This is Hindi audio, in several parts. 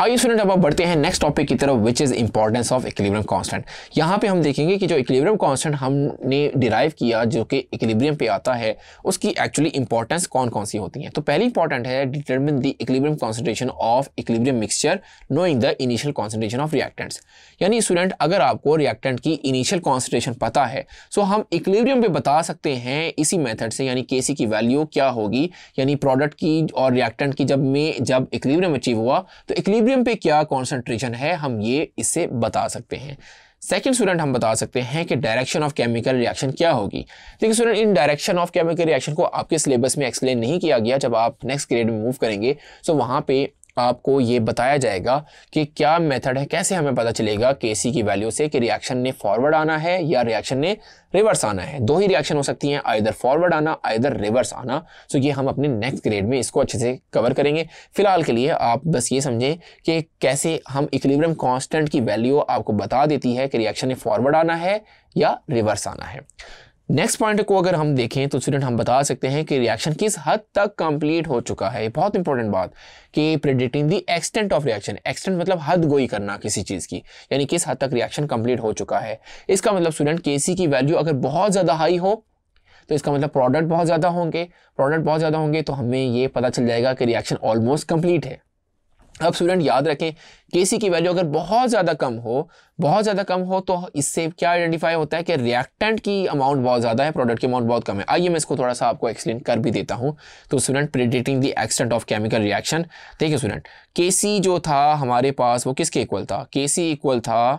आइए स्टूडेंट अब आप बढ़ते हैं नेक्स्ट टॉपिक की तरफ which is importance of equilibrium constant. यहाँ पे हम देखेंगे कि जो इक्विलिब्रियम कांस्टेंट हमने डिराइव किया जो कि इक्विलिब्रियम पे आता है उसकी एक्चुअली इंपॉर्टेंस कौन कौन सी होती है। तो पहली इंपॉर्टेंट है determine the equilibrium concentration of equilibrium mixture knowing the initial concentration of reactants. यानी स्टूडेंट अगर आपको रिएक्टेंट की इनिशियल कॉन्सेंट्रेशन पता है सो हम इक्विलिब्रियम पे बता सकते हैं इसी मेथड से, यानी Kc की वैल्यू क्या होगी, यानी प्रोडक्ट की और रिएक्टेंट की जब इक्विलिब्रियम अचीव हुआ तो इक्विलिब्रियम पे क्या कॉन्सेंट्रेशन है हम ये इससे बता सकते हैं। सेकंड स्टूडेंट हम बता सकते हैं कि डायरेक्शन ऑफ केमिकल रिएक्शन क्या होगी। देखिए student in direction of chemical reaction को आपके सिलेबस में एक्सप्लेन नहीं किया गया, जब आप नेक्स्ट ग्रेड में मूव करेंगे सो वहाँ पे आपको ये बताया जाएगा कि क्या मेथड है, कैसे हमें पता चलेगा Kc की वैल्यू से कि रिएक्शन ने फॉरवर्ड आना है या रिएक्शन ने रिवर्स आना है। दो ही रिएक्शन हो सकती हैं, आइदर फॉरवर्ड आना आइदर रिवर्स आना। सो ये हम अपने नेक्स्ट ग्रेड में इसको अच्छे से कवर करेंगे। फिलहाल के लिए आप बस ये समझें कि कैसे हम इक्विलिब्रियम कांस्टेंट की वैल्यू आपको बता देती है कि रिएक्शन ने फॉरवर्ड आना है या रिवर्स आना है। नेक्स्ट पॉइंट को अगर हम देखें तो स्टूडेंट हम बता सकते हैं कि रिएक्शन किस हद तक कंप्लीट हो चुका है। बहुत इंपॉर्टेंट बात कि predicting the extent of reaction. Extent मतलब हद गोई करना किसी चीज़ की, यानी किस हद तक रिएक्शन कंप्लीट हो चुका है। इसका मतलब स्टूडेंट Kc की वैल्यू अगर बहुत ज़्यादा हाई हो तो इसका मतलब प्रोडक्ट बहुत ज़्यादा होंगे तो हमें ये पता चल जाएगा कि रिएक्शन ऑलमोस्ट कंप्लीट है। अब स्टूडेंट याद रखें Kc की वैल्यू अगर बहुत ज़्यादा कम हो तो इससे क्या आइडेंटिफाई होता है कि रिएक्टेंट की अमाउंट बहुत ज़्यादा है, प्रोडक्ट की अमाउंट बहुत कम है। आइए मैं इसको थोड़ा सा आपको एक्सप्लेन कर भी देता हूँ। तो student predicting the extent of chemical reaction, देखिए स्टूडेंट Kc जो था हमारे पास वो किसके इक्वल था, Kc इक्वल था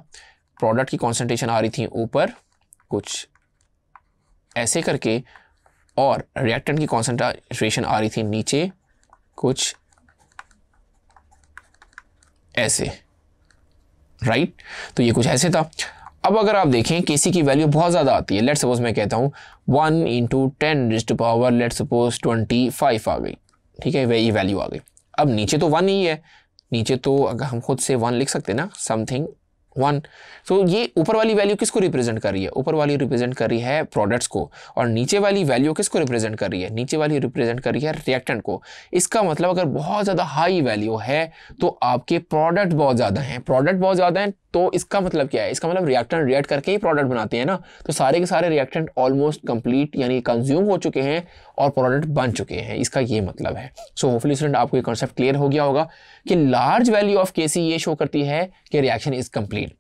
प्रोडक्ट की कॉन्सेंट्रेशन आ रही थी ऊपर कुछ ऐसे करके और रिएक्टेंट की कॉन्सेंट्रेशन आ रही थी नीचे कुछ ऐसे, राइट। तो ये कुछ ऐसे था। अब अगर आप देखें Kc की वैल्यू बहुत ज़्यादा आती है, लेट्स सपोज मैं कहता हूँ 1 × 10⁻⁻, लेट्स सपोज 25 आ गई, ठीक है, ये वैल्यू आ गई। अब नीचे तो 1 ही है, नीचे तो अगर हम खुद से 1 लिख सकते ना, समथिंग 1। तो ये ऊपर वाली वैल्यू किसको रिप्रेजेंट कर रही है, ऊपर वाली रिप्रेजेंट कर रही है प्रोडक्ट्स को, और नीचे वाली वैल्यू किसको रिप्रेजेंट कर रही है, नीचे वाली रिप्रेजेंट कर रही है रिएक्टेंट को। इसका मतलब अगर बहुत ज़्यादा हाई वैल्यू है तो आपके प्रोडक्ट बहुत ज़्यादा हैं, तो इसका मतलब क्या है, इसका मतलब रिएक्टेंट रिएक्ट करके ही प्रोडक्ट बनाते हैं ना। तो सारे के सारे रिएक्टेंट ऑलमोस्ट कंप्लीट यानी कंज्यूम हो चुके हैं और प्रोडक्ट बन चुके हैं, इसका ये मतलब है। सो होपफुली स्टूडेंट आपको ये कॉन्सेप्ट क्लियर हो गया होगा कि लार्ज वैल्यू ऑफ Kc ये शो करती है कि रिएक्शन इज कंप्लीट।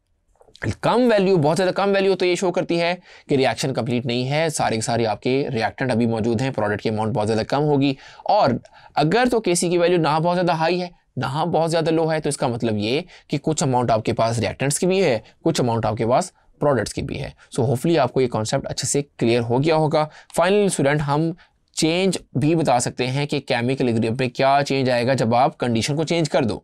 बहुत ज़्यादा कम वैल्यू तो ये शो करती है कि रिएक्शन कंप्लीट नहीं है, सारे के सारे आपके रिएक्टेंट अभी मौजूद हैं, प्रोडक्ट की अमाउंट बहुत ज़्यादा कम होगी। और अगर तो Kc की वैल्यू ना बहुत ज़्यादा हाई है ना बहुत ज़्यादा लो है तो इसका मतलब ये कि कुछ अमाउंट आपके पास रिएक्टेंट्स की भी है, कुछ अमाउंट आपके पास प्रोडक्ट्स की भी है। सो होपफुली आपको ये कॉन्सेप्ट अच्छे से क्लियर हो गया होगा। फाइनली स्टूडेंट हम चेंज भी बता सकते हैं कि केमिकल इक्विलिब्रियम पे क्या चेंज आएगा जब आप कंडीशन को चेंज कर दो।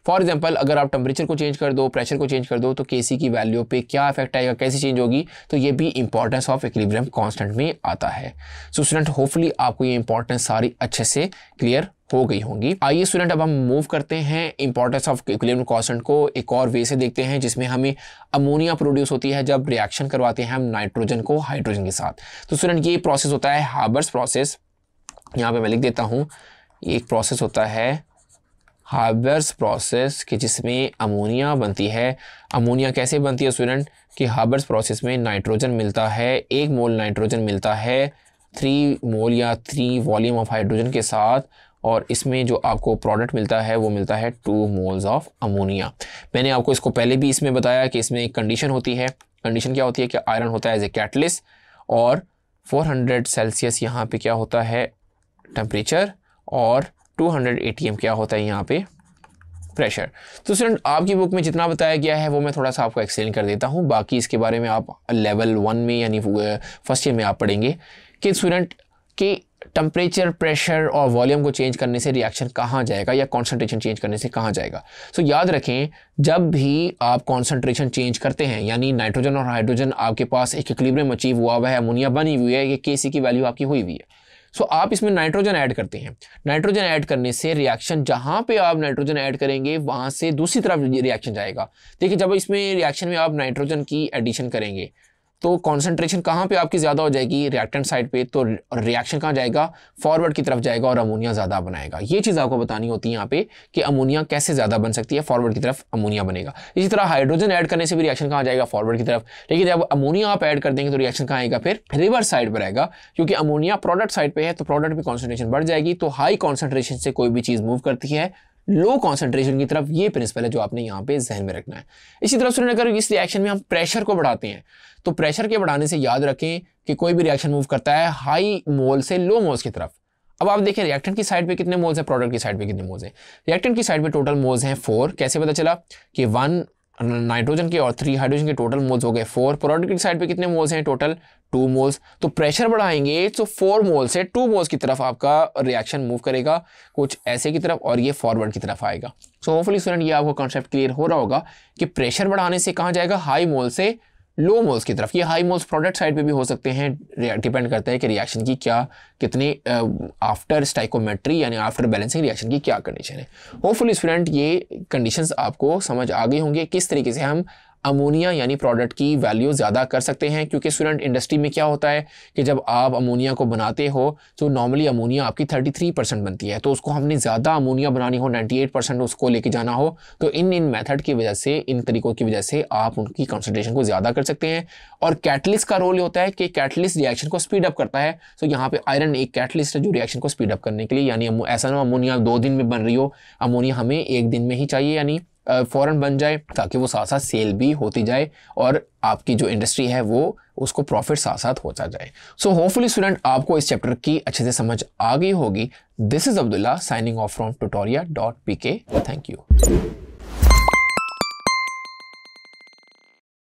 फॉर एग्जाम्पल अगर आप टेम्परेचर को चेंज कर दो, प्रेशर को चेंज कर दो तो Kc की वैल्यू पे क्या इफेक्ट आएगा, कैसे चेंज होगी, तो ये भी इंपॉर्टेंस ऑफ इक्विलिब्रियम कांस्टेंट में आता है। सो स्टूडेंट होपफुली आपको ये इंपॉर्टेंस सारी अच्छे से क्लियर हो गई होंगी। आइए स्टूडेंट अब हम मूव करते हैं इंपॉर्टेंस ऑफ इक्विलिब्रियम कांस्टेंट को एक और वे से देखते हैं, जिसमें हमें अमोनिया प्रोड्यूस होती है जब रिएक्शन करवाते हैं हम नाइट्रोजन को हाइड्रोजन के साथ। तो स्टूडेंट ये प्रोसेस होता है हाबर्स प्रोसेस, यहाँ पे मैं लिख देता हूँ, ये एक प्रोसेस होता है हाबर्स प्रोसेस कि जिसमें अमोनिया बनती है। अमोनिया कैसे बनती है स्टूडेंट कि हाबर्स प्रोसेस में नाइट्रोजन मिलता है, 1 मोल नाइट्रोजन मिलता है 3 मोल या 3 वॉल्यूम ऑफ हाइड्रोजन के साथ, और इसमें जो आपको प्रोडक्ट मिलता है वो मिलता है 2 मोल्स ऑफ अमोनिया। मैंने आपको इसको पहले भी इसमें बताया कि इसमें एक कंडीशन होती है। कंडीशन क्या होती है कि आयरन होता है एज ए कैटलिस्ट और 400 सेल्सियस यहाँ पे क्या होता है टेम्परेचर और 200 ATM क्या होता है यहाँ पे प्रेशर। तो स्टूडेंट आपकी बुक में जितना बताया गया है वो मैं थोड़ा सा आपको एक्सप्लेन कर देता हूँ, बाकी इसके बारे में आप लेवल 1 में यानी फर्स्ट ईयर में आप पढ़ेंगे कि स्टूडेंट कि टेम्परेचर, प्रेशर और वॉल्यूम को चेंज करने से रिएक्शन कहाँ जाएगा या कॉन्सेंट्रेशन चेंज करने से कहाँ जाएगा। सो याद रखें जब भी आप कॉन्सेंट्रेशन चेंज करते हैं यानी नाइट्रोजन और हाइड्रोजन आपके पास एक इक्विलिब्रियम अचीव हुआ हुआ है, अमोनिया बनी हुई है, ये Kc की वैल्यू आपकी हुई हुई है। सो आप इसमें नाइट्रोजन ऐड करते हैं। नाइट्रोजन ऐड करने से रिएक्शन जहां पे आप नाइट्रोजन ऐड करेंगे वहां से दूसरी तरफ रिएक्शन जाएगा। देखिए जब इसमें रिएक्शन में आप नाइट्रोजन की एडिशन करेंगे तो कॉन्सेंट्रेशन कहाँ पे आपकी ज़्यादा हो जाएगी, रिएक्टेंट साइड पे, तो रिएक्शन कहाँ जाएगा, फॉरवर्ड की तरफ जाएगा और अमोनिया ज़्यादा बनाएगा। ये चीज़ आपको बतानी होती है यहाँ पे कि अमोनिया कैसे ज़्यादा बन सकती है, फॉरवर्ड की तरफ अमोनिया बनेगा। इसी तरह हाइड्रोजन ऐड करने से भी रिएक्शन कहाँ जाएगा, फॉरवर्ड की तरफ, लेकिन जब अमोनिया आप ऐड कर देंगे तो रिएक्शन कहाँ आएगा, फिर रिवर्स साइड पर आएगा, क्योंकि अमोनिया प्रोडक्ट साइड पे है तो प्रोडक्ट में कॉन्सेंट्रेशन बढ़ जाएगी। तो हाई कॉन्सेंट्रेशन से कोई भी चीज़ मूव करती है लो कॉन्सेंट्रेशन की तरफ, ये प्रिंसिपल है जो आपने यहाँ पे जहन में रखना है। इसी तरह स्टूडेंट अगर इस रिएक्शन में हम प्रेशर को बढ़ाते हैं तो प्रेशर के बढ़ाने से याद रखें कि कोई भी रिएक्शन मूव करता है हाई मोल से लो मोल्स की तरफ। अब आप देखें रिएक्टेंट की साइड पे कितने मोल्स हैं, प्रोडक्ट की साइड पे कितने मोल्स हैं। रिएक्टेंट की साइड पे टोटल मोल्स हैं 4। कैसे पता चला कि 1 नाइट्रोजन के और 3 हाइड्रोजन के टोटल मोल्स हो गए 4। प्रोडक्ट की साइड पे कितने मोल्स हैं, टोटल 2 मोल्स। तो प्रेशर बढ़ाएंगे तो 4 मोल से 2 मोल्स की तरफ आपका रिएक्शन मूव करेगा, कुछ ऐसे की तरफ, और ये फॉरवर्ड की तरफ आएगा। सो होपफुली स्टूडेंट ये आपको कॉन्सेप्ट क्लियर हो रहा होगा कि प्रेशर बढ़ाने से कहाँ जाएगा, हाई मोल से लो मोल्स की तरफ। ये हाई मोल्स प्रोडक्ट साइड पे भी हो सकते हैं, डिपेंड करता है कि रिएक्शन की क्या कितने आफ्टर स्टाइकोमेट्री यानी आफ्टर बैलेंसिंग रिएक्शन की क्या कंडीशन है। होपफुली स्टूडेंट ये कंडीशंस आपको समझ आ गई होंगे किस तरीके से हम अमोनिया यानी प्रोडक्ट की वैल्यू ज़्यादा कर सकते हैं। क्योंकि स्टूडेंट इंडस्ट्री में क्या होता है कि जब आप अमोनिया को बनाते हो तो नॉर्मली अमोनिया आपकी 33% बनती है, तो उसको हमने ज़्यादा अमोनिया बनानी हो, 98% उसको लेके जाना हो, तो इन मेथड की वजह से, इन तरीकों की वजह से आप उनकी कॉन्सेंट्रेशन को ज़्यादा कर सकते हैं। और कैटलिस्ट का रोल होता है कि कैटलिस्ट रिएक्शन को स्पीड अप करता है। तो यहाँ पे आयरन एक कैटलिस्ट है जो रिएक्शन को स्पीड अप करने के लिए, यानी ऐसा ना अमोनिया 2 दिन में बन रही हो, अमोनिया हमें 1 दिन में ही चाहिए, यानी फ़ौरन बन जाए, ताकि वो साथ साथ सेल भी होती जाए और आपकी जो इंडस्ट्री है वो उसको प्रॉफिट साथ साथ होता जाए। सो होपफुली स्टूडेंट आपको इस चैप्टर की अच्छे से समझ आ गई होगी। This is Abdullah signing off from tutoria.pk। Thank you.